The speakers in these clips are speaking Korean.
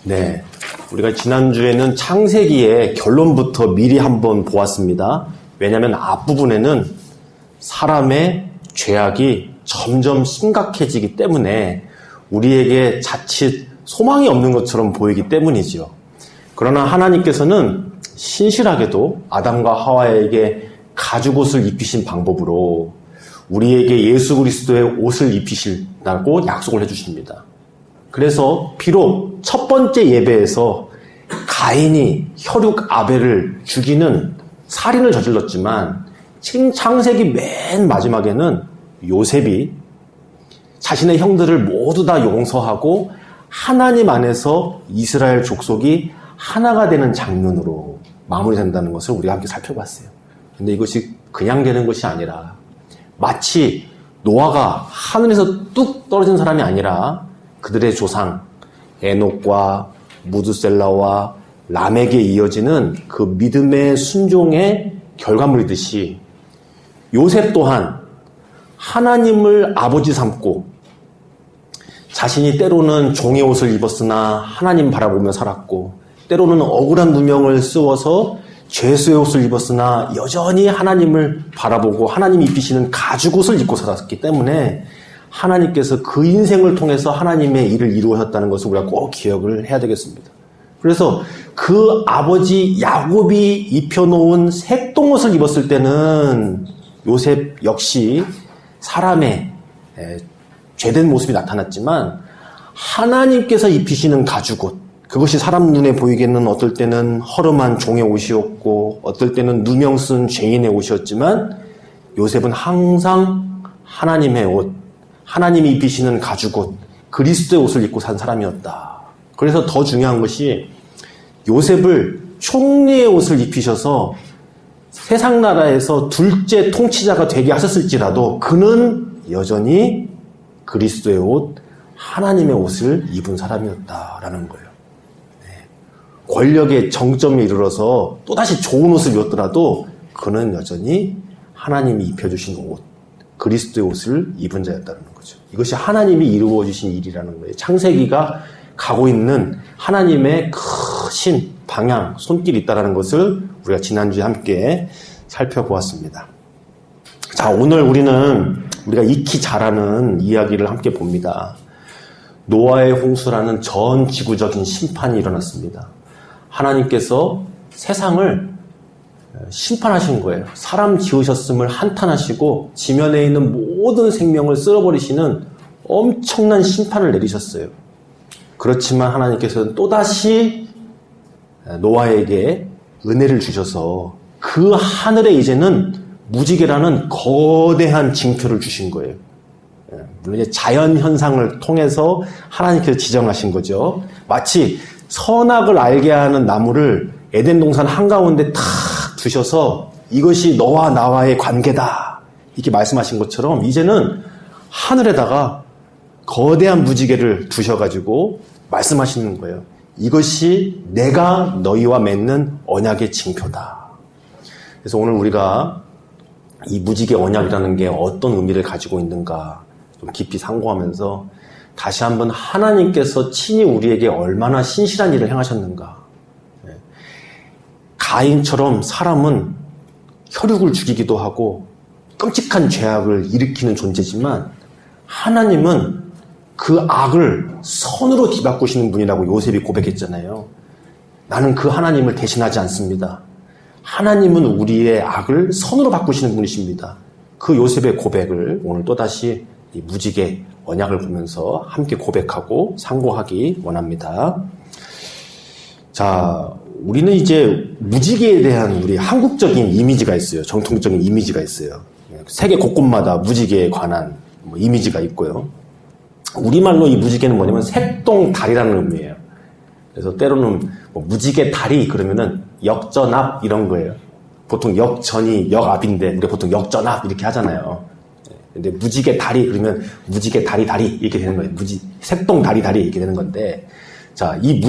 네, 우리가 지난주에는 창세기의 결론부터 미리 한번 보았습니다. 왜냐하면 앞부분에는 사람의 죄악이 점점 심각해지기 때문에 우리에게 자칫 소망이 없는 것처럼 보이기 때문이죠. 그러나 하나님께서는 신실하게도 아담과 하와에게 가죽옷을 입히신 방법으로 우리에게 예수 그리스도의 옷을 입히신다고 약속을 해주십니다. 그래서 비록 첫 번째 예배에서 가인이 혈육 아벨을 죽이는 살인을 저질렀지만 창세기 맨 마지막에는 요셉이 자신의 형들을 모두 다 용서하고 하나님 안에서 이스라엘 족속이 하나가 되는 장면으로 마무리된다는 것을 우리가 함께 살펴봤어요. 근데 이것이 그냥 되는 것이 아니라 마치 노아가 하늘에서 뚝 떨어진 사람이 아니라 그들의 조상 에녹과 무드셀라와 람에게 이어지는 그 믿음의 순종의 결과물이듯이 요셉 또한 하나님을 아버지 삼고 자신이 때로는 종의 옷을 입었으나 하나님 바라보며 살았고 때로는 억울한 누명을 쓰워서 죄수의 옷을 입었으나 여전히 하나님을 바라보고 하나님이 입히시는 가죽옷을 입고 살았기 때문에 하나님께서 그 인생을 통해서 하나님의 일을 이루셨다는 것을 우리가 꼭 기억을 해야 되겠습니다. 그래서 그 아버지 야곱이 입혀놓은 색동옷을 입었을 때는 요셉 역시 사람의 죄된 모습이 나타났지만 하나님께서 입히시는 가죽옷, 그것이 사람 눈에 보이기에는 어떨 때는 허름한 종의 옷이었고 어떨 때는 누명 쓴 죄인의 옷이었지만 요셉은 항상 하나님의 옷, 하나님이 입히시는 가죽옷, 그리스도의 옷을 입고 산 사람이었다. 그래서 더 중요한 것이 요셉을 총리의 옷을 입히셔서 세상 나라에서 둘째 통치자가 되게 하셨을지라도 그는 여전히 그리스도의 옷, 하나님의 옷을 입은 사람이었다라는 거예요. 권력의 정점에 이르러서 또다시 좋은 옷을 입었더라도 그는 여전히 하나님이 입혀주신 옷, 그리스도의 옷을 입은 자였다는 거죠. 이것이 하나님이 이루어주신 일이라는 거예요. 창세기가 가고 있는 하나님의 크신 방향, 손길이 있다는 것을 우리가 지난주에 함께 살펴보았습니다. 자, 오늘 우리가 익히 잘 아는 이야기를 함께 봅니다. 노아의 홍수라는 전 지구적인 심판이 일어났습니다. 하나님께서 세상을 심판하신 거예요. 사람 지으셨음을 한탄하시고 지면에 있는 모든 생명을 쓸어버리시는 엄청난 심판을 내리셨어요. 그렇지만 하나님께서는 또다시 노아에게 은혜를 주셔서 그 하늘에 이제는 무지개라는 거대한 징표를 주신 거예요. 물론 이제 자연 현상을 통해서 하나님께서 지정하신 거죠. 마치 선악을 알게 하는 나무를 에덴 동산 한가운데 탁 두셔서 이것이 너와 나와의 관계다 이렇게 말씀하신 것처럼 이제는 하늘에다가 거대한 무지개를 두셔가지고 말씀하시는 거예요. 이것이 내가 너희와 맺는 언약의 징표다. 그래서 오늘 우리가 이 무지개 언약이라는 게 어떤 의미를 가지고 있는가 좀 깊이 상고하면서 다시 한번 하나님께서 친히 우리에게 얼마나 신실한 일을 행하셨는가. 가인처럼 사람은 혈육을 죽이기도 하고 끔찍한 죄악을 일으키는 존재지만 하나님은 그 악을 선으로 뒤바꾸시는 분이라고 요셉이 고백했잖아요. 나는 그 하나님을 대신하지 않습니다. 하나님은 우리의 악을 선으로 바꾸시는 분이십니다. 그 요셉의 고백을 오늘 또다시 이 무지개 언약을 보면서 함께 고백하고 상고하기 원합니다. 자, 우리는 이제 무지개에 대한 우리 한국적인 이미지가 있어요. 정통적인 이미지가 있어요. 세계 곳곳마다 무지개에 관한 이미지가 있고요. 우리말로 이 무지개는 뭐냐면 색동달이라는 의미예요. 그래서 때로는 무지개 달이 그러면은 역전압 이런 거예요. 보통 역전이 역압인데 우리가 보통 역전압 이렇게 하잖아요. 근데 무지개 달이 그러면 무지개 다리 이렇게 되는 거예요. 색동 다리 이렇게 되는 건데, 자, 이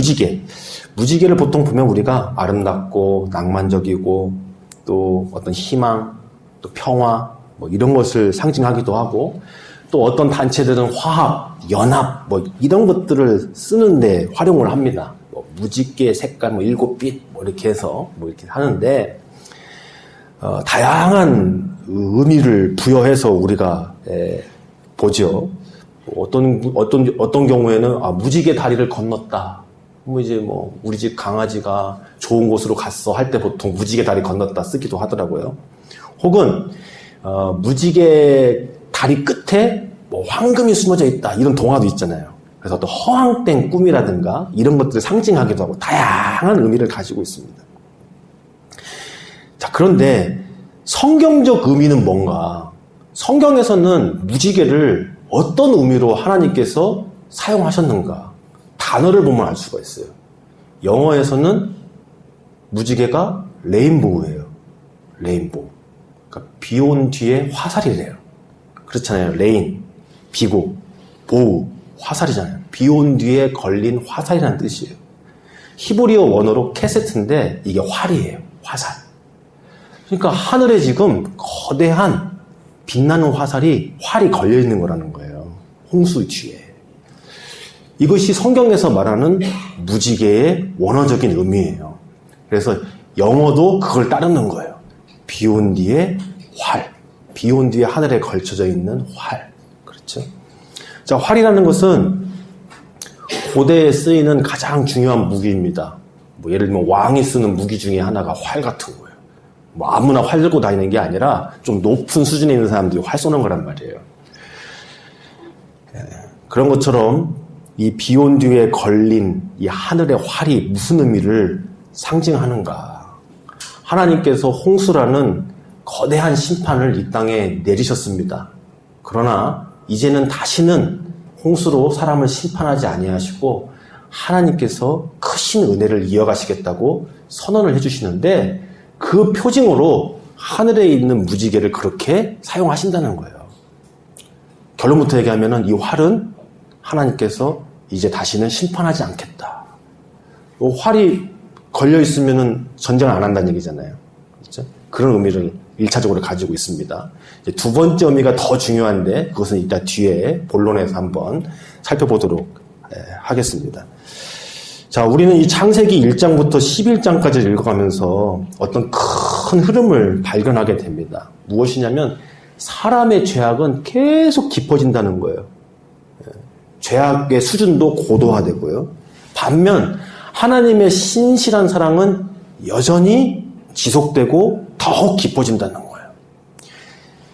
무지개를 보통 보면 우리가 아름답고 낭만적이고 또 어떤 희망, 또 평화 이런 것을 상징하기도 하고 또 어떤 단체들은 화합, 연합 이런 것들을 쓰는데 활용을 합니다. 무지개 색깔 7빛 이렇게 해서 이렇게 하는데 다양한 의미를 부여해서 우리가 보죠. 어떤 경우에는 무지개 다리를 건넜다. 우리 집 강아지가 좋은 곳으로 갔어 할 때 보통 무지개 다리 건넜다 쓰기도 하더라고요. 혹은 무지개 다리 끝에 황금이 숨어져 있다 이런 동화도 있잖아요. 그래서 어떤 허황된 꿈이라든가 이런 것들을 상징하기도 하고 다양한 의미를 가지고 있습니다. 자, 그런데 성경적 의미는 뭔가? 성경에서는 무지개를 어떤 의미로 하나님께서 사용하셨는가? 단어를 보면 알 수가 있어요. 영어에서는 무지개가 레인보우예요. 레인보우. 그러니까 비 온 뒤에 화살이래요. 그렇잖아요. 레인, 비고, 보우, 화살이잖아요. 비 온 뒤에 걸린 화살이라는 뜻이에요. 히브리어 원어로 캐세트인데 이게 활이에요. 화살. 그러니까 하늘에 지금 거대한 빛나는 활이 걸려있는 거라는 거예요. 홍수 뒤에. 이것이 성경에서 말하는 무지개의 원어적인 의미예요. 그래서 영어도 그걸 따르는 거예요. 비 온 뒤에 활. 비 온 뒤에 하늘에 걸쳐져 있는 활. 그렇죠? 자, 활이라는 것은 고대에 쓰이는 가장 중요한 무기입니다. 예를 들면 왕이 쓰는 무기 중에 하나가 활 같은 거예요. 아무나 활 들고 다니는 게 아니라 좀 높은 수준에 있는 사람들이 활 쏘는 거란 말이에요. 그런 것처럼 이 비 온 뒤에 걸린 이 하늘의 활이 무슨 의미를 상징하는가? 하나님께서 홍수라는 거대한 심판을 이 땅에 내리셨습니다. 그러나 이제는 다시는 홍수로 사람을 심판하지 아니하시고 하나님께서 크신 은혜를 이어가시겠다고 선언을 해주시는데 그 표징으로 하늘에 있는 무지개를 그렇게 사용하신다는 거예요. 결론부터 얘기하면 이 활은 하나님께서 이제 다시는 심판하지 않겠다. 활이 걸려있으면 전쟁을 안 한다는 얘기잖아요. 그렇죠? 그런 의미를 1차적으로 가지고 있습니다. 이제 두 번째 의미가 더 중요한데 그것은 이따 뒤에 본론에서 한번 살펴보도록 하겠습니다. 자, 우리는 이 창세기 1장부터 11장까지 읽어가면서 어떤 큰 흐름을 발견하게 됩니다. 무엇이냐면 사람의 죄악은 계속 깊어진다는 거예요. 죄악의 수준도 고도화되고요. 반면 하나님의 신실한 사랑은 여전히 지속되고 더욱 깊어진다는 거예요.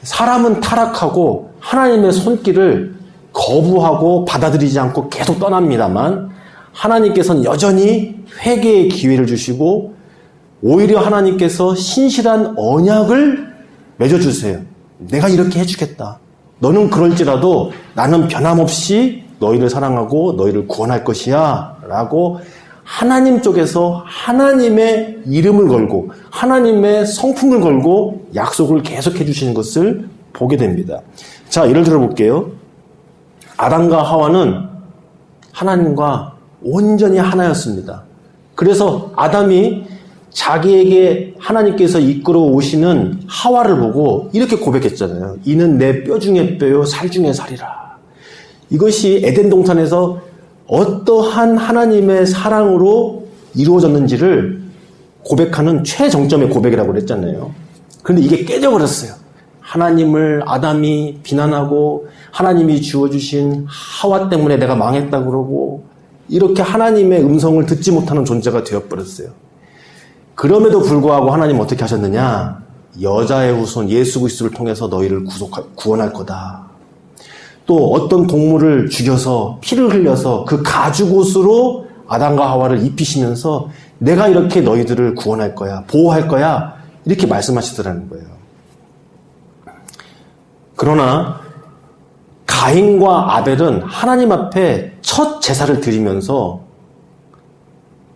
사람은 타락하고 하나님의 손길을 거부하고 받아들이지 않고 계속 떠납니다만 하나님께서는 여전히 회개의 기회를 주시고 오히려 하나님께서 신실한 언약을 맺어주세요. 내가 이렇게 해주겠다. 너는 그럴지라도 나는 변함없이 너희를 사랑하고 너희를 구원할 것이야 라고 하나님 쪽에서 하나님의 이름을 걸고 하나님의 성품을 걸고 약속을 계속해 주시는 것을 보게 됩니다. 자, 예를 들어 볼게요. 아담과 하와는 하나님과 온전히 하나였습니다. 그래서 아담이 자기에게 하나님께서 이끌어 오시는 하와를 보고 이렇게 고백했잖아요. 이는 내 뼈 중에 뼈요 살 중에 살이라. 이것이 에덴 동산에서 어떠한 하나님의 사랑으로 이루어졌는지를 고백하는 최정점의 고백이라고 그랬잖아요. 그런데 이게 깨져버렸어요. 하나님을 아담이 비난하고 하나님이 주어주신 하와 때문에 내가 망했다 그러고 이렇게 하나님의 음성을 듣지 못하는 존재가 되어버렸어요. 그럼에도 불구하고 하나님 어떻게 하셨느냐? 여자의 후손 예수 그리스도를 통해서 너희를 구원할 거다. 또 어떤 동물을 죽여서 피를 흘려서 그 가죽옷으로 아담과 하와를 입히시면서 내가 이렇게 너희들을 구원할 거야, 보호할 거야 이렇게 말씀하시더라는 거예요. 그러나 가인과 아벨은 하나님 앞에 첫 제사를 드리면서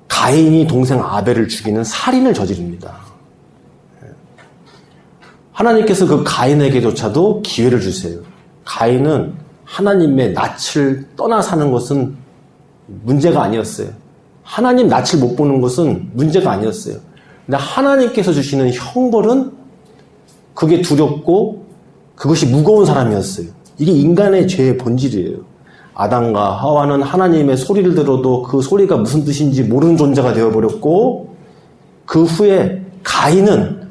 가인이 동생 아벨을 죽이는 살인을 저지릅니다. 하나님께서 그 가인에게조차도 기회를 주세요. 가인은 하나님의 낯을 떠나 사는 것은 문제가 아니었어요. 하나님 낯을 못 보는 것은 문제가 아니었어요. 근데 하나님께서 주시는 형벌은 그게 두렵고 그것이 무거운 사람이었어요. 이게 인간의 죄의 본질이에요. 아담과 하와는 하나님의 소리를 들어도 그 소리가 무슨 뜻인지 모르는 존재가 되어버렸고, 그 후에 가인은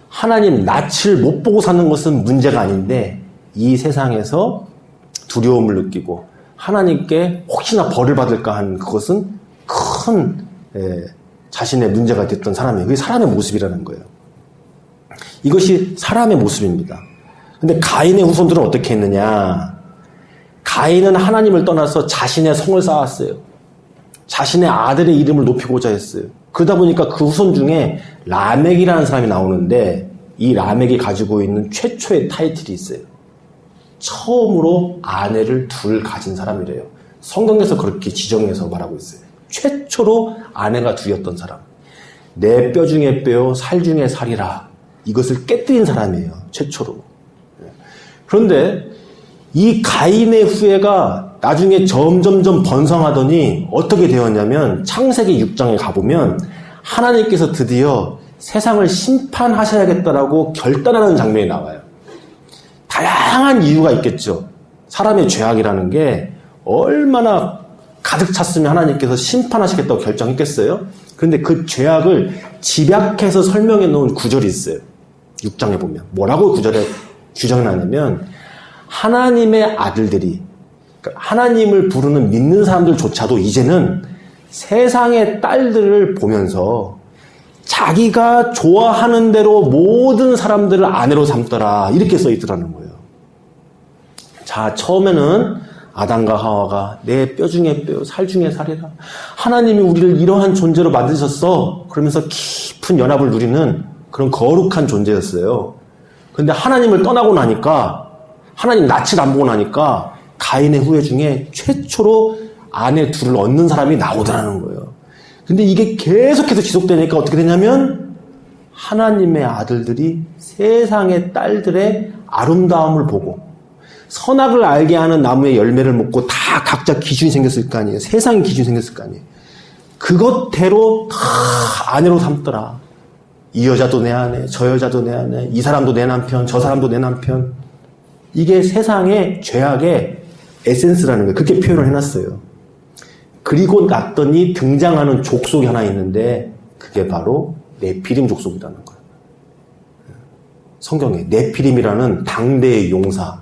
하나님 낯을 못 보고 사는 것은 문제가 아닌데 이 세상에서 두려움을 느끼고 하나님께 혹시나 벌을 받을까 하는 그것은 큰 자신의 문제가 됐던 사람이에요. 그게 사람의 모습이라는 거예요. 이것이 사람의 모습입니다. 근데 가인의 후손들은 어떻게 했느냐? 가인은 하나님을 떠나서 자신의 성을 쌓았어요. 자신의 아들의 이름을 높이고자 했어요. 그러다 보니까 그 후손 중에 라멕이라는 사람이 나오는데 이 라멕이 가지고 있는 최초의 타이틀이 있어요. 처음으로 아내를 둘 가진 사람이래요. 성경에서 그렇게 지정해서 말하고 있어요. 최초로 아내가 둘이었던 사람. 내 뼈 중에 뼈요, 살 중에 살이라. 이것을 깨뜨린 사람이에요. 최초로. 그런데 이 가인의 후예가 나중에 점점점 번성하더니 어떻게 되었냐면 창세기 6장에 가보면 하나님께서 드디어 세상을 심판하셔야겠다라고 결단하는 장면이 나와요. 다양한 이유가 있겠죠. 사람의 죄악이라는 게 얼마나 가득 찼으면 하나님께서 심판하시겠다고 결정했겠어요? 그런데 그 죄악을 집약해서 설명해 놓은 구절이 있어요. 6장에 보면. 뭐라고 구절에 규정해놨냐면 하나님의 아들들이, 그러니까 하나님을 부르는 믿는 사람들조차도 이제는 세상의 딸들을 보면서 자기가 좋아하는 대로 모든 사람들을 아내로 삼더라. 이렇게 써있더라는 거예요. 자, 처음에는 아담과 하와가 내 뼈 중에 뼈, 살 중에 살이라. 하나님이 우리를 이러한 존재로 만드셨어. 그러면서 깊은 연합을 누리는 그런 거룩한 존재였어요. 근데 하나님을 떠나고 나니까, 하나님 낯을 안 보고 나니까 가인의 후예 중에 최초로 아내 둘을 얻는 사람이 나오더라는 거예요. 근데 이게 계속해서 지속되니까 어떻게 되냐면 하나님의 아들들이 세상의 딸들의 아름다움을 보고 선악을 알게 하는 나무의 열매를 먹고 다 각자 기준이 생겼을 거 아니에요. 세상의 기준이 생겼을 거 아니에요. 그것대로 다 아내로 삼더라. 이 여자도 내 아내, 저 여자도 내 아내, 이 사람도 내 남편, 저 사람도 내 남편. 이게 세상의 죄악의 에센스라는 거예요. 그렇게 표현을 해놨어요. 그리고 났더니 등장하는 족속이 하나 있는데 그게 바로 네피림 족속이라는 거예요. 성경에 네피림이라는 당대의 용사,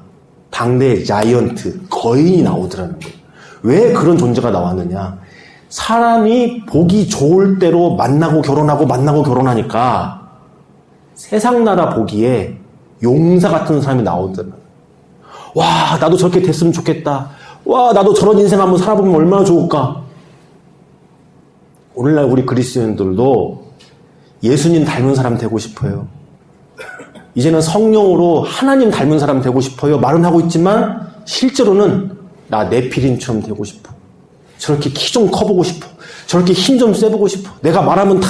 당대의 자이언트, 거인이 나오더라는 거예요. 왜 그런 존재가 나왔느냐? 사람이 보기 좋을 대로 만나고 결혼하니까 세상 나라 보기에 용사 같은 사람이 나오더라고요. 와, 나도 저렇게 됐으면 좋겠다. 와, 나도 저런 인생 한번 살아보면 얼마나 좋을까? 오늘날 우리 그리스도인들도 예수님 닮은 사람 되고 싶어요. 이제는 성령으로 하나님 닮은 사람 되고 싶어요. 말은 하고 있지만 실제로는 나 네피림처럼 되고 싶어. 저렇게 키 좀 커보고 싶어. 저렇게 힘 좀 세보고 싶어. 내가 말하면 다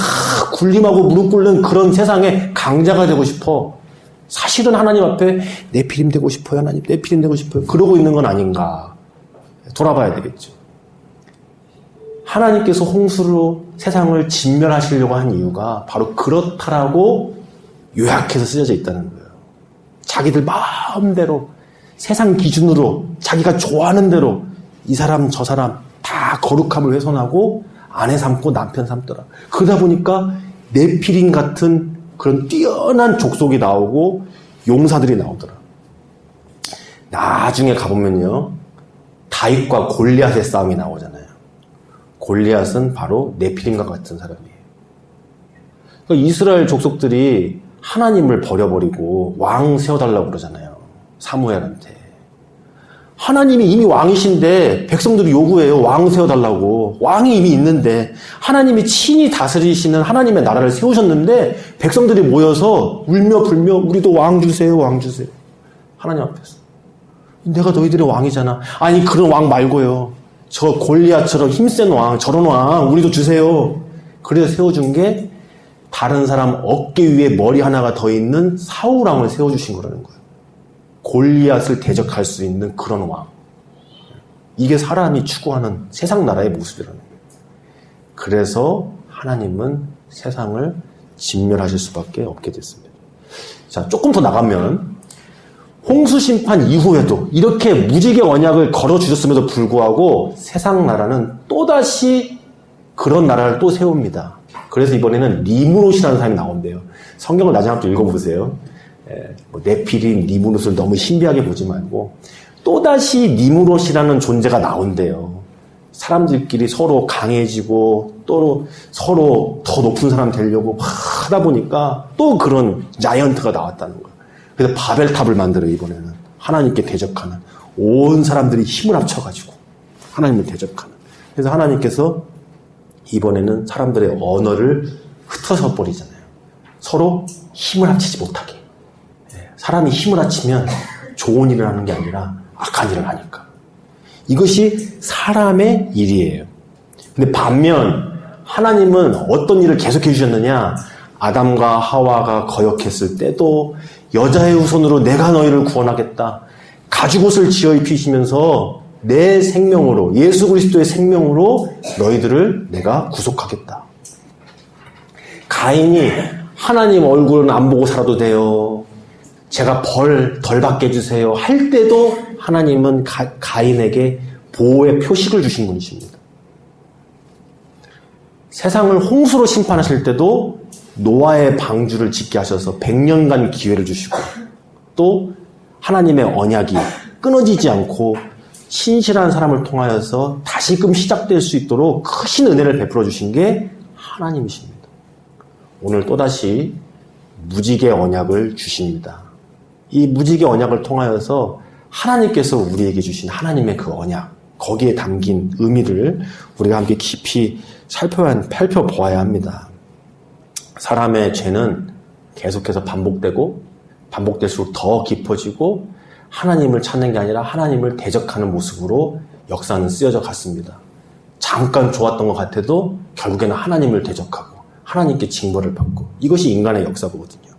굴림하고 무릎 꿇는 그런 세상의 강자가 되고 싶어. 사실은 하나님 앞에 네피림 되고 싶어요. 하나님 네피림 되고 싶어요. 그러고 있는 건 아닌가. 돌아봐야 되겠죠. 하나님께서 홍수로 세상을 진멸하시려고 한 이유가 바로 그렇다라고 요약해서 쓰여져 있다는 거예요. 자기들 마음대로 세상 기준으로 자기가 좋아하는 대로 이 사람 저 사람 다 거룩함을 훼손하고 아내 삼고 남편 삼더라. 그러다 보니까 네피림 같은 그런 뛰어난 족속이 나오고 용사들이 나오더라. 나중에 가보면요. 다윗과 골리앗의 싸움이 나오잖아요. 골리앗은 바로 네피림과 같은 사람이에요. 그러니까 이스라엘 족속들이 하나님을 버려버리고 왕 세워달라고 그러잖아요. 사무엘한테. 하나님이 이미 왕이신데 백성들이 요구해요. 왕 세워달라고. 왕이 이미 있는데 하나님이 친히 다스리시는 하나님의 나라를 세우셨는데 백성들이 모여서 울며 불며 우리도 왕 주세요. 왕 주세요. 하나님 앞에서. 내가 너희들의 왕이잖아. 아니 그런 왕 말고요. 저 골리앗처럼 힘센 왕, 저런 왕 우리도 주세요. 그래서 세워준 게 다른 사람 어깨 위에 머리 하나가 더 있는 사울 왕을 세워주신 거라는 거예요. 골리앗을 대적할 수 있는 그런 왕. 이게 사람이 추구하는 세상 나라의 모습이라는 거예요. 그래서 하나님은 세상을 진멸하실 수밖에 없게 됐습니다. 자, 조금 더 나가면 홍수 심판 이후에도 이렇게 무지개 언약을 걸어주셨음에도 불구하고 세상 나라는 또다시 그런 나라를 또 세웁니다. 그래서 이번에는 니무롯이라는 사람이 나온대요. 성경을 나중에 한번 읽어보세요. 네피림, 니무롯을 너무 신비하게 보지 말고 또다시 니무롯이라는 존재가 나온대요. 사람들끼리 서로 강해지고 또 서로 더 높은 사람 되려고 하다 보니까 또 그런 자이언트가 나왔다는 거예요. 그래서 바벨탑을 만들어요. 이번에는 하나님께 대적하는 온 사람들이 힘을 합쳐가지고 하나님을 대적하는. 그래서 하나님께서 이번에는 사람들의 언어를 흩어져 버리잖아요. 서로 힘을 합치지 못하게. 사람이 힘을 합치면 좋은 일을 하는 게 아니라 악한 일을 하니까. 이것이 사람의 일이에요. 근데 반면 하나님은 어떤 일을 계속해 주셨느냐? 아담과 하와가 거역했을 때도 여자의 후손으로 내가 너희를 구원하겠다. 가죽옷을 지어 입히시면서 내 생명으로, 예수 그리스도의 생명으로 너희들을 내가 구속하겠다. 가인이 하나님 얼굴은 안 보고 살아도 돼요. 제가 벌 덜 받게 해주세요. 할 때도 하나님은 가인에게 보호의 표식을 주신 분이십니다. 세상을 홍수로 심판하실 때도 노아의 방주를 짓게 하셔서 100년간 기회를 주시고 또 하나님의 언약이 끊어지지 않고 신실한 사람을 통하여서 다시금 시작될 수 있도록 크신 은혜를 베풀어 주신 게 하나님이십니다. 오늘 또다시 무지개 언약을 주십니다. 이 무지개 언약을 통하여서 하나님께서 우리에게 주신 하나님의 그 언약, 거기에 담긴 의미를 우리가 함께 깊이 살펴보아야 합니다. 사람의 죄는 계속해서 반복될수록 더 깊어지고 하나님을 찾는 게 아니라 하나님을 대적하는 모습으로 역사는 쓰여져 갔습니다. 잠깐 좋았던 것 같아도 결국에는 하나님을 대적하고 하나님께 징벌을 받고 이것이 인간의 역사거든요.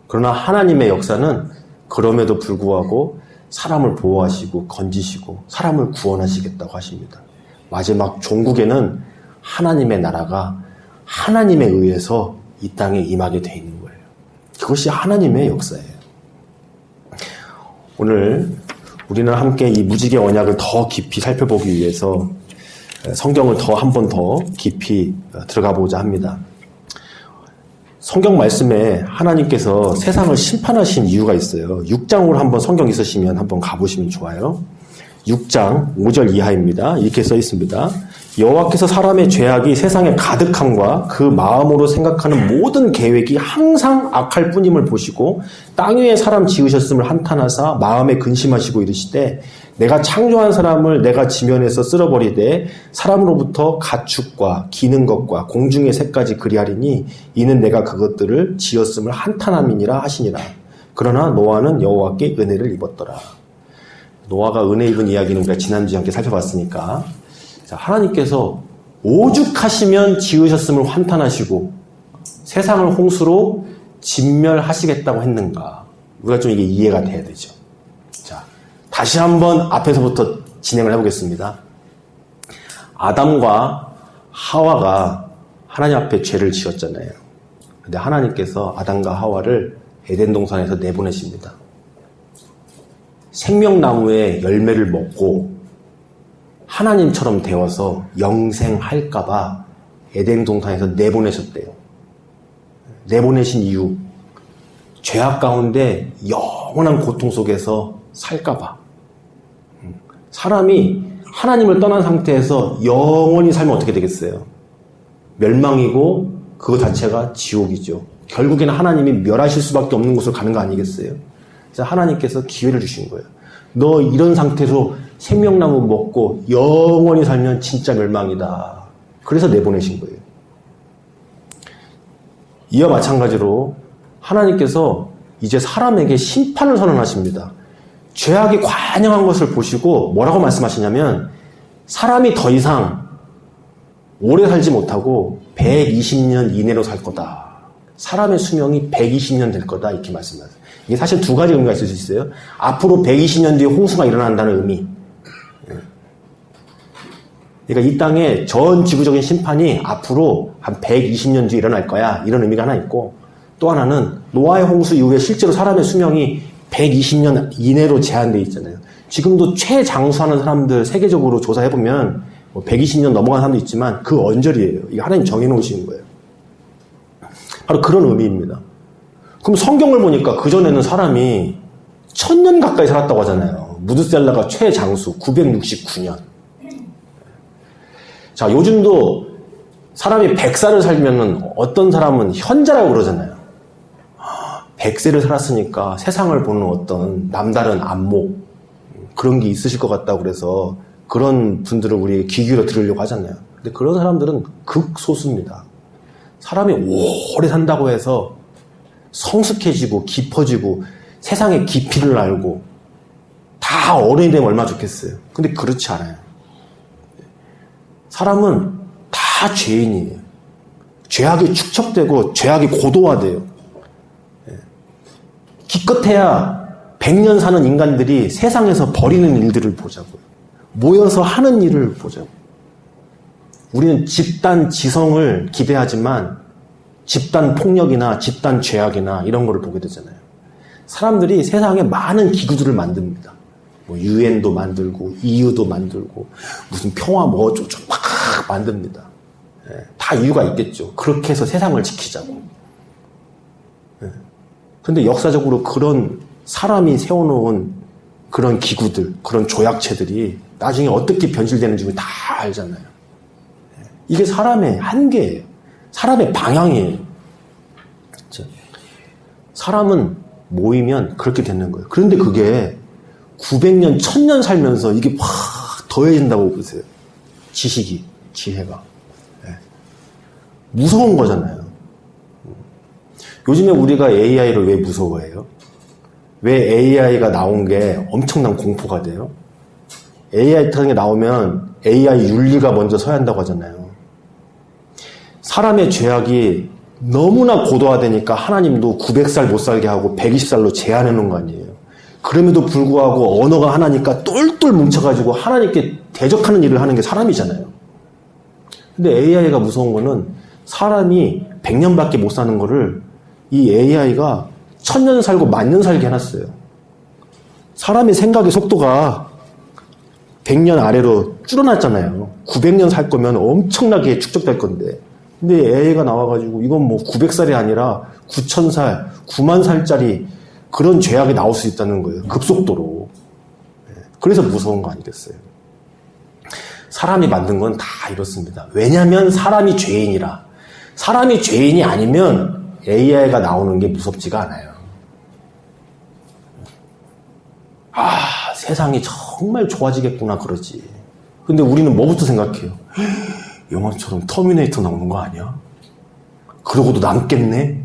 그러나 하나님의 역사는 그럼에도 불구하고 사람을 보호하시고 건지시고 사람을 구원하시겠다고 하십니다. 마지막 종국에는 하나님의 나라가 하나님에 의해서 이 땅에 임하게 되어 있는 거예요. 그것이 하나님의 역사예요. 오늘 우리는 함께 이 무지개 언약을 더 깊이 살펴보기 위해서 성경을 한 번 더 깊이 들어가 보자 합니다. 성경 말씀에 하나님께서 세상을 심판하신 이유가 있어요. 6장으로 한번 성경 있으시면 한번 가보시면 좋아요. 6장 5절 이하입니다. 이렇게 써 있습니다. 여호와께서 사람의 죄악이 세상에 가득함과 그 마음으로 생각하는 모든 계획이 항상 악할 뿐임을 보시고 땅 위에 사람 지으셨음을 한탄하사 마음에 근심하시고 이르시되 내가 창조한 사람을 내가 지면에서 쓸어버리되 사람으로부터 가축과 기는 것과 공중의 새까지 그리하리니 이는 내가 그것들을 지었음을 한탄함이니라 하시니라. 그러나 노아는 여호와께 은혜를 입었더라. 노아가 은혜 입은 이야기는 우리가 지난주에 함께 살펴봤으니까 하나님께서 오죽하시면 지으셨음을 한탄하시고 세상을 홍수로 진멸하시겠다고 했는가. 우리가 좀 이게 이해가 돼야 되죠. 자, 다시 한번 앞에서부터 진행을 해보겠습니다. 아담과 하와가 하나님 앞에 죄를 지었잖아요. 근데 하나님께서 아담과 하와를 에덴 동산에서 내보내십니다. 생명나무의 열매를 먹고 하나님처럼 되어서 영생할까봐 에덴 동산에서 내보내셨대요. 내보내신 이유, 죄악 가운데 영원한 고통 속에서 살까봐. 사람이 하나님을 떠난 상태에서 영원히 살면 어떻게 되겠어요? 멸망이고 그거 자체가 지옥이죠. 결국에는 하나님이 멸하실 수밖에 없는 곳으로 가는 거 아니겠어요? 그래서 하나님께서 기회를 주신 거예요. 너 이런 상태로 생명나무 먹고 영원히 살면 진짜 멸망이다. 그래서 내보내신 거예요. 이와 마찬가지로 하나님께서 이제 사람에게 심판을 선언하십니다. 죄악이 관영한 것을 보시고 뭐라고 말씀하시냐면 사람이 더 이상 오래 살지 못하고 120년 이내로 살 거다. 사람의 수명이 120년 될 거다. 이렇게 말씀하세요. 이게 사실 두 가지 의미가 있을 수 있어요. 앞으로 120년 뒤에 홍수가 일어난다는 의미. 그러니까 이 땅에 전 지구적인 심판이 앞으로 한 120년 뒤에 일어날 거야. 이런 의미가 하나 있고 또 하나는 노아의 홍수 이후에 실제로 사람의 수명이 120년 이내로 제한되어 있잖아요. 지금도 최장수하는 사람들 세계적으로 조사해보면 120년 넘어간 사람도 있지만 그 언저리예요. 이게 하나님 정해놓으신 거예요. 바로 그런 의미입니다. 그럼 성경을 보니까 그전에는 사람이 1000년 가까이 살았다고 하잖아요. 무드셀라가 최장수 969년. 자, 요즘도 사람이 100살을 살면은 어떤 사람은 현자라고 그러잖아요. 100세를 살았으니까 세상을 보는 어떤 남다른 안목, 그런 게 있으실 것 같다고 그래서 그런 분들을 우리 귀 기울여 들으려고 하잖아요. 근데 그런 사람들은 극소수입니다. 사람이 오래 산다고 해서 성숙해지고 깊어지고 세상의 깊이를 알고 다 어른이 되면 얼마나 좋겠어요. 근데 그렇지 않아요. 사람은 다 죄인이에요. 죄악이 축적되고 죄악이 고도화돼요. 기껏해야 100년 사는 인간들이 세상에서 벌이는 일들을 보자고요. 모여서 하는 일을 보자고요. 우리는 집단 지성을 기대하지만 집단 폭력이나 집단 죄악이나 이런 거를 보게 되잖아요. 사람들이 세상에 많은 기구들을 만듭니다. 뭐 유엔도 만들고 EU도 만들고 무슨 평화 뭐 어쩌고 막 만듭니다. 다 이유가 있겠죠. 그렇게 해서 세상을 지키자고. 근데 역사적으로 그런 사람이 세워놓은 그런 기구들, 그런 조약체들이 나중에 어떻게 변질되는지 다 알잖아요. 이게 사람의 한계예요. 사람의 방향이에요. 그렇죠? 사람은 모이면 그렇게 되는 거예요. 그런데 그게 900년, 1000년 살면서 이게 확 더해진다고 보세요. 지식이, 지혜가. 무서운 거잖아요. 요즘에 우리가 AI를 왜 무서워해요? 왜 AI가 나온 게 엄청난 공포가 돼요? AI 같은 게 나오면 AI 윤리가 먼저 서야 한다고 하잖아요. 사람의 죄악이 너무나 고도화되니까 하나님도 900살 못 살게 하고 120살로 제한해 놓은 거 아니에요. 그럼에도 불구하고 언어가 하나니까 똘똘 뭉쳐가지고 하나님께 대적하는 일을 하는 게 사람이잖아요. 근데 AI가 무서운 거는 사람이 100년밖에 못 사는 거를 이 AI가 1000년 살고 10,000년 살게 해놨어요. 사람의 생각의 속도가 100년 아래로 줄어났잖아요. 900년 살 거면 엄청나게 축적될 건데. 근데 AI가 나와가지고 이건 뭐 900살이 아니라 9,000살, 90,000살짜리 그런 죄악이 나올 수 있다는 거예요. 급속도로. 그래서 무서운 거 아니겠어요? 사람이 만든 건 다 이렇습니다. 왜냐하면 사람이 죄인이라. 사람이 죄인이 아니면 AI가 나오는 게 무섭지가 않아요. 아, 세상이 정말 좋아지겠구나 그러지. 근데 우리는 뭐부터 생각해요? 영화처럼 터미네이터 나오는 거 아니야? 그러고도 남겠네?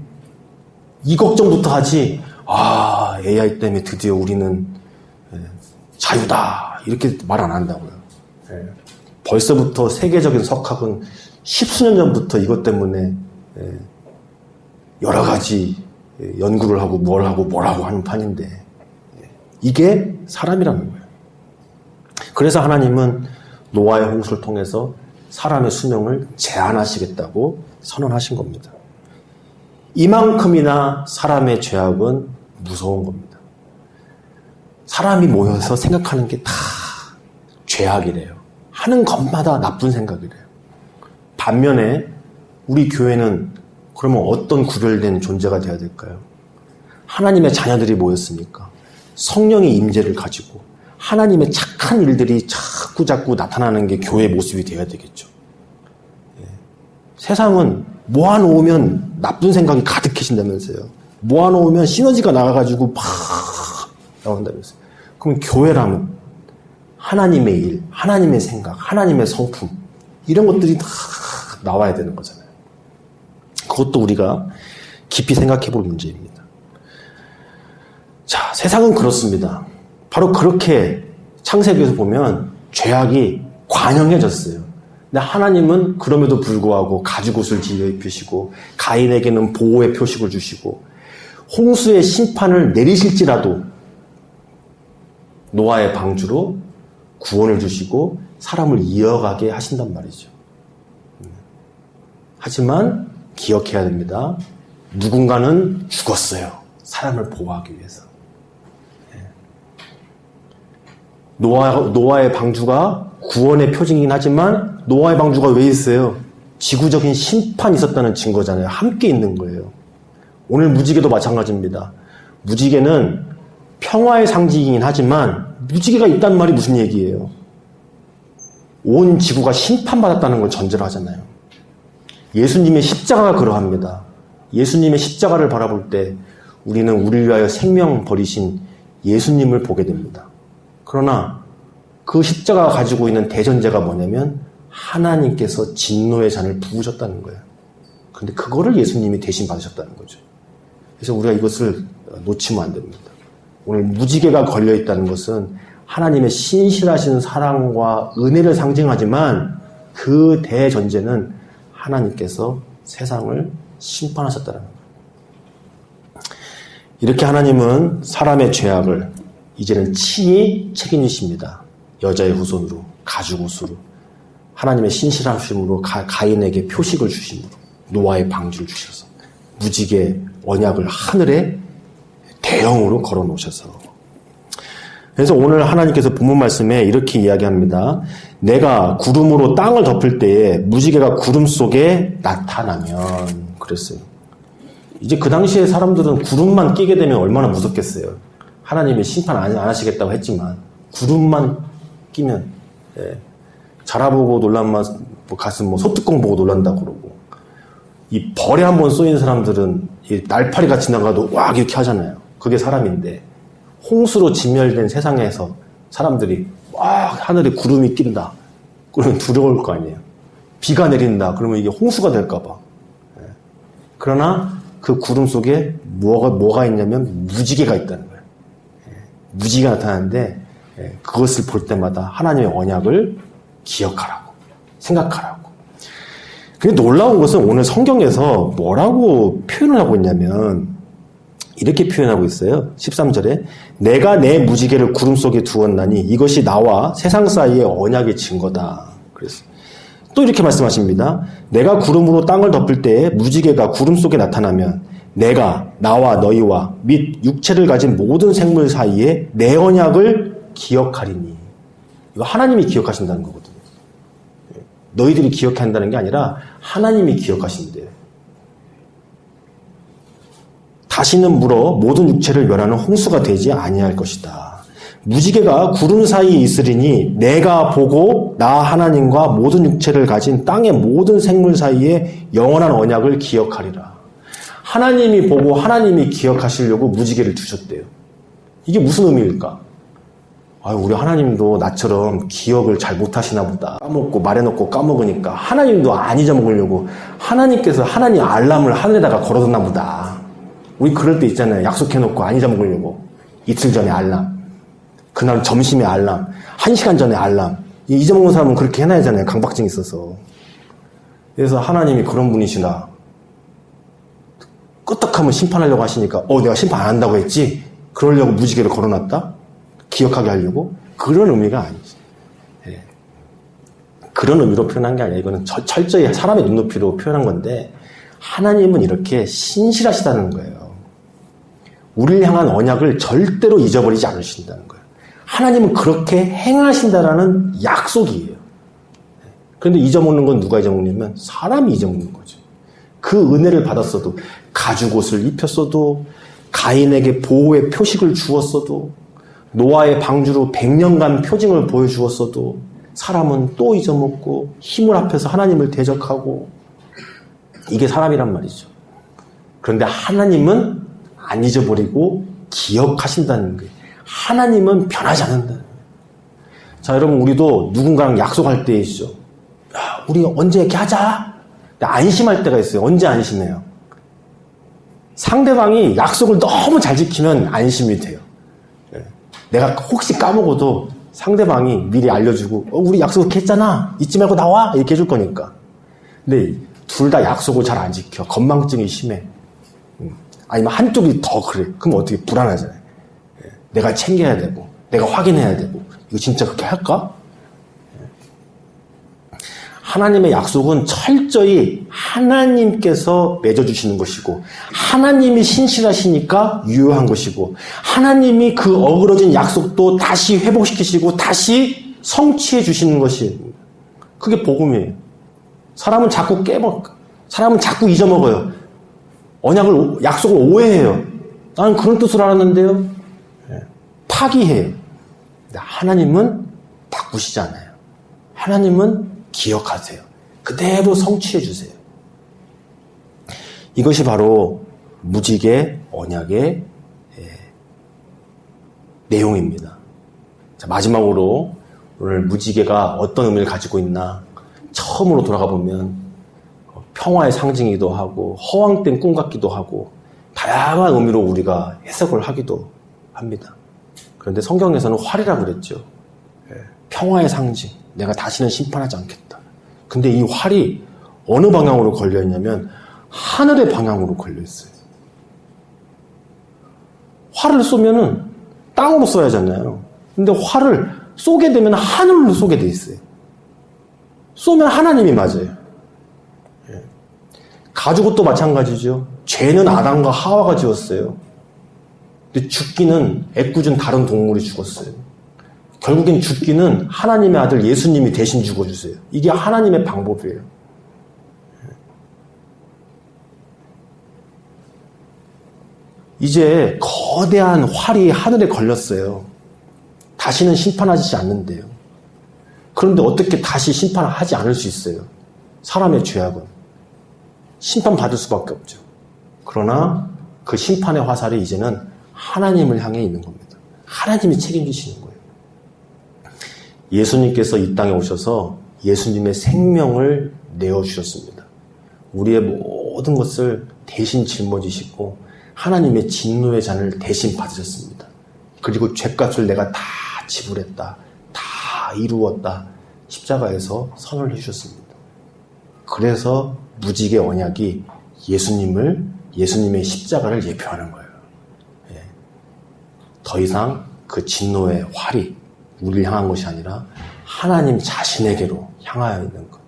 이 걱정부터 하지. 아, AI 때문에 드디어 우리는 자유다. 이렇게 말 안 한다고요. 벌써부터 세계적인 석학은 10수년 전부터 이것 때문에 여러 가지 연구를 하고 뭘 하고 하는 판인데 이게 사람이라는 거예요. 그래서 하나님은 노아의 홍수를 통해서 사람의 수명을 제한하시겠다고 선언하신 겁니다. 이만큼이나 사람의 죄악은 무서운 겁니다. 사람이 모여서 생각하는 게 다 죄악이래요. 하는 것마다 나쁜 생각이래요. 반면에 우리 교회는 그러면 어떤 구별된 존재가 되어야 될까요? 하나님의 자녀들이 모였으니까 성령의 임재를 가지고 하나님의 착한 일들이 자꾸 나타나는 게 교회의 모습이 되어야 되겠죠. 세상은 모아놓으면 나쁜 생각이 가득해진다면서요. 모아놓으면 시너지가 나가가지고 막 나온다면서요. 그럼 교회라면 하나님의 일, 하나님의 생각, 하나님의 성품 이런 것들이 다 나와야 되는 거잖아요. 그것도 우리가 깊이 생각해 볼 문제입니다. 자, 세상은 그렇습니다. 바로 그렇게 창세기에서 보면 죄악이 관영해졌어요. 근데 하나님은 그럼에도 불구하고 가죽옷을 지어 입히시고 가인에게는 보호의 표식을 주시고 홍수의 심판을 내리실지라도 노아의 방주로 구원을 주시고 사람을 이어가게 하신단 말이죠. 하지만 기억해야 됩니다. 누군가는 죽었어요. 사람을 보호하기 위해서. 노아의 방주가 구원의 표징이긴 하지만 노아의 방주가 왜 있어요? 지구적인 심판이 있었다는 증거잖아요. 함께 있는 거예요. 오늘 무지개도 마찬가지입니다. 무지개는 평화의 상징이긴 하지만 무지개가 있다는 말이 무슨 얘기예요? 온 지구가 심판받았다는 걸 전제로 하잖아요. 예수님의 십자가가 그러합니다. 예수님의 십자가를 바라볼 때 우리는 우리를 위하여 생명 버리신 예수님을 보게 됩니다. 그러나 그 십자가가 가지고 있는 대전제가 뭐냐면 하나님께서 진노의 잔을 부으셨다는 거예요. 그런데 그거를 예수님이 대신 받으셨다는 거죠. 그래서 우리가 이것을 놓치면 안 됩니다. 오늘 무지개가 걸려있다는 것은 하나님의 신실하신 사랑과 은혜를 상징하지만 그 대전제는 하나님께서 세상을 심판하셨다는 거예요. 이렇게 하나님은 사람의 죄악을 이제는 친히 책임지십니다. 여자의 후손으로, 가죽 옷으로, 하나님의 신실하심으로 가인에게 표식을 주심으로, 노아의 방주를 주셔서, 무지개 언약을 하늘에 대형으로 걸어 놓으셔서. 그래서 오늘 하나님께서 본문 말씀에 이렇게 이야기합니다. 내가 구름으로 땅을 덮을 때에 무지개가 구름 속에 나타나면, 그랬어요. 이제 그 당시에 사람들은 구름만 끼게 되면 얼마나 무섭겠어요. 하나님이 심판 안 하시겠다고 했지만 구름만 끼면 자라보고 놀란만 가슴 소뚜껑 보고 놀란다고 그러고, 이 벌에 한번 쏘인 사람들은 이 날파리가 지나가도 와 이렇게 하잖아요. 그게 사람인데 홍수로 진멸된 세상에서 사람들이 와 하늘에 구름이 낀다 그러면 두려울 거 아니에요. 비가 내린다 그러면 이게 홍수가 될까 봐. 그러나 그 구름 속에 뭐가 있냐면 무지개가 있다는 거예요. 무지개가 나타나는데 그것을 볼 때마다 하나님의 언약을 기억하라고, 생각하라고. 근데 놀라운 것은 오늘 성경에서 뭐라고 표현을 하고 있냐면 이렇게 표현하고 있어요. 13절에 내가 내 무지개를 구름 속에 두었나니 이것이 나와 세상 사이의 언약의 증거다. 그래서 또 이렇게 말씀하십니다. 내가 구름으로 땅을 덮을 때에 무지개가 구름 속에 나타나면 내가 나와 너희와 및 육체를 가진 모든 생물 사이에 내 언약을 기억하리니. 이거 하나님이 기억하신다는 거거든요. 너희들이 기억해야 한다는 게 아니라 하나님이 기억하신대요. 다시는 물어 모든 육체를 멸하는 홍수가 되지 아니할 것이다. 무지개가 구름 사이에 있으리니 내가 보고 나 하나님과 모든 육체를 가진 땅의 모든 생물 사이에 영원한 언약을 기억하리라. 하나님이 보고 하나님이 기억하시려고 무지개를 두셨대요. 이게 무슨 의미일까? 우리 하나님도 나처럼 기억을 잘 못하시나 보다. 까먹고 말해놓고 까먹으니까 하나님도 안 잊어먹으려고 하나님께서 하나님 알람을 하늘에다가 걸어뒀나 보다. 우리 그럴 때 있잖아요. 약속해놓고 안 잊어먹으려고. 이틀 전에 알람. 그날 점심에 알람. 1시간 전에 알람. 잊어먹는 사람은 그렇게 해놔야 하잖아요. 강박증 있어서. 그래서 하나님이 그런 분이시나. 끄떡하면 심판하려고 하시니까 내가 심판 안 한다고 했지? 그러려고 무지개를 걸어놨다? 기억하게 하려고? 그런 의미가 아니지. 네. 그런 의미로 표현한 게 아니라 이거는 철저히 사람의 눈높이로 표현한 건데 하나님은 이렇게 신실하시다는 거예요. 우리를 향한 언약을 절대로 잊어버리지 않으신다는 거예요. 하나님은 그렇게 행하신다라는 약속이에요. 그런데 잊어먹는 건 누가 잊어먹냐면 사람이 잊어먹는 거죠. 그 은혜를 받았어도, 가죽 옷을 입혔어도, 가인에게 보호의 표식을 주었어도, 노아의 방주로 100년간 표징을 보여주었어도 사람은 또 잊어먹고 힘을 합해서 하나님을 대적하고, 이게 사람이란 말이죠. 그런데 하나님은 안 잊어버리고 기억하신다는 거예요. 하나님은 변하지 않는다는 거예요. 자, 여러분, 우리도 누군가랑 약속할 때 있죠. 야, 우리 언제 이렇게 하자? 안심할 때가 있어요. 언제 안심해요? 상대방이 약속을 너무 잘 지키면 안심이 돼요. 내가 혹시 까먹어도 상대방이 미리 알려주고 우리 약속 이렇게 했잖아. 잊지 말고 나와. 이렇게 해줄 거니까. 근데 둘 다 약속을 잘 안 지켜. 건망증이 심해. 아니면 한쪽이 더 그래. 그럼 어떻게 불안하잖아요. 내가 챙겨야 되고 내가 확인해야 되고 이거 진짜 그렇게 할까? 하나님의 약속은 철저히 하나님께서 맺어주시는 것이고, 하나님이 신실하시니까 유효한 것이고, 하나님이 그 어그러진 약속도 다시 회복시키시고 다시 성취해 주시는 것이, 그게 복음이에요. 사람은 자꾸 사람은 자꾸 잊어먹어요. 약속을 오해해요. 나는 그런 뜻을 알았는데요. 파기해요. 근데 하나님은 바꾸시지 않아요. 하나님은 기억하세요. 그대로 성취해 주세요. 이것이 바로 무지개 언약의 내용입니다. 자, 마지막으로 오늘 무지개가 어떤 의미를 가지고 있나 처음으로 돌아가 보면 평화의 상징이기도 하고 허황된 꿈 같기도 하고 다양한 의미로 우리가 해석을 하기도 합니다. 그런데 성경에서는 활이라고 그랬죠. 평화의 상징, 내가 다시는 심판하지 않겠다. 근데 이 활이 어느 방향으로 걸려있냐면 하늘의 방향으로 걸려있어요. 활을 쏘면은 땅으로 쏘야 하잖아요. 근데 활을 쏘게 되면 하늘로 쏘게 돼 있어요. 쏘면 하나님이 맞아요. 가죽옷도 마찬가지죠. 죄는 아담과 하와가 지었어요. 근데 죽기는 애꿎은 다른 동물이 죽었어요. 결국엔 죽기는 하나님의 아들 예수님이 대신 죽어주세요. 이게 하나님의 방법이에요. 이제 거대한 활이 하늘에 걸렸어요. 다시는 심판하지 않는데요. 그런데 어떻게 다시 심판하지 않을 수 있어요? 사람의 죄악은 심판받을 수밖에 없죠. 그러나 그 심판의 화살이 이제는 하나님을 향해 있는 겁니다. 하나님이 책임지시는 거예요. 예수님께서 이 땅에 오셔서 예수님의 생명을 내어주셨습니다. 우리의 모든 것을 대신 짊어지시고 하나님의 진노의 잔을 대신 받으셨습니다. 그리고 죄값을 내가 다 지불했다. 다 이루었다. 십자가에서 선을 해주셨습니다. 그래서 무지개 언약이 예수님의 십자가를 예표하는 거예요. 더 이상 그 진노의 활이 우리를 향한 것이 아니라 하나님 자신에게로 향하여 있는 것.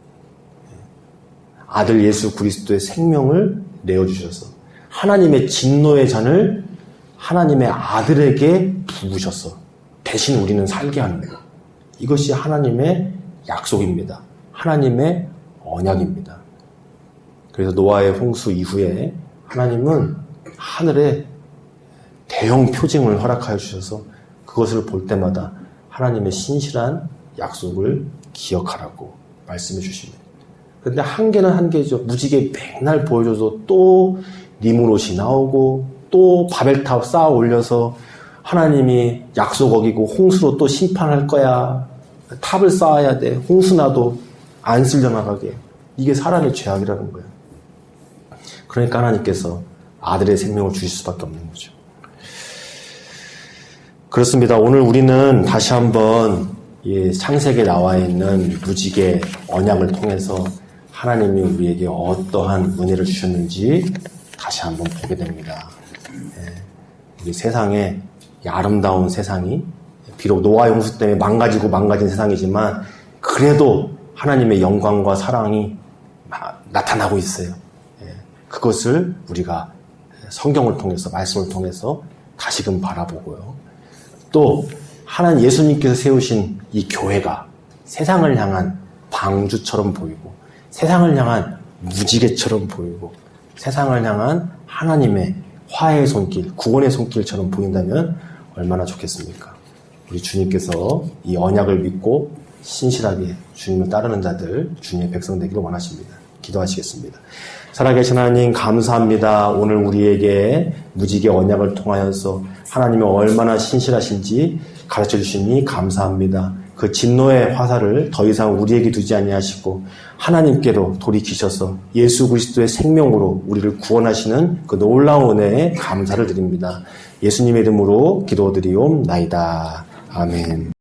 아들 예수 그리스도의 생명을 내어주셔서 하나님의 진노의 잔을 하나님의 아들에게 부으셔서 대신 우리는 살게 하는 것. 이것이 하나님의 약속입니다. 하나님의 언약입니다. 그래서 노아의 홍수 이후에 하나님은 하늘에 대형 표징을 허락하여 주셔서 그것을 볼 때마다 하나님의 신실한 약속을 기억하라고 말씀해 주십니다. 그런데 한계는 한계죠. 무지개 맨날 보여줘도 또 니무롯이 나오고 또 바벨탑 쌓아 올려서 하나님이 약속 어기고 홍수로 또 심판할 거야. 탑을 쌓아야 돼. 홍수나도 안 쓸려나가게. 이게 사람의 죄악이라는 거예요. 그러니까 하나님께서 아들의 생명을 주실 수밖에 없는 거죠. 그렇습니다. 오늘 우리는 다시 한번 창세기에 나와 있는 무지개 언약을 통해서 하나님이 우리에게 어떠한 은혜를 주셨는지 다시 한번 보게 됩니다. 우리 세상에, 이 아름다운 세상이 비록 노아 홍수 때문에 망가진 세상이지만 그래도 하나님의 영광과 사랑이 나타나고 있어요. 그것을 우리가 성경을 통해서, 말씀을 통해서 다시금 바라보고요. 또 하나님 예수님께서 세우신 이 교회가 세상을 향한 방주처럼 보이고 세상을 향한 무지개처럼 보이고 세상을 향한 하나님의 화해의 손길, 구원의 손길처럼 보인다면 얼마나 좋겠습니까? 우리 주님께서 이 언약을 믿고 신실하게 주님을 따르는 자들, 주님의 백성 되기를 원하십니다. 기도하시겠습니다. 살아계신 하나님 감사합니다. 오늘 우리에게 무지개 언약을 통하여서 하나님이 얼마나 신실하신지 가르쳐 주시니 감사합니다. 그 진노의 화살을 더 이상 우리에게 두지 아니하시고 하나님께로 돌이키셔서 예수 그리스도의 생명으로 우리를 구원하시는 그 놀라운 은혜에 감사를 드립니다. 예수님의 이름으로 기도드리옵나이다. 아멘.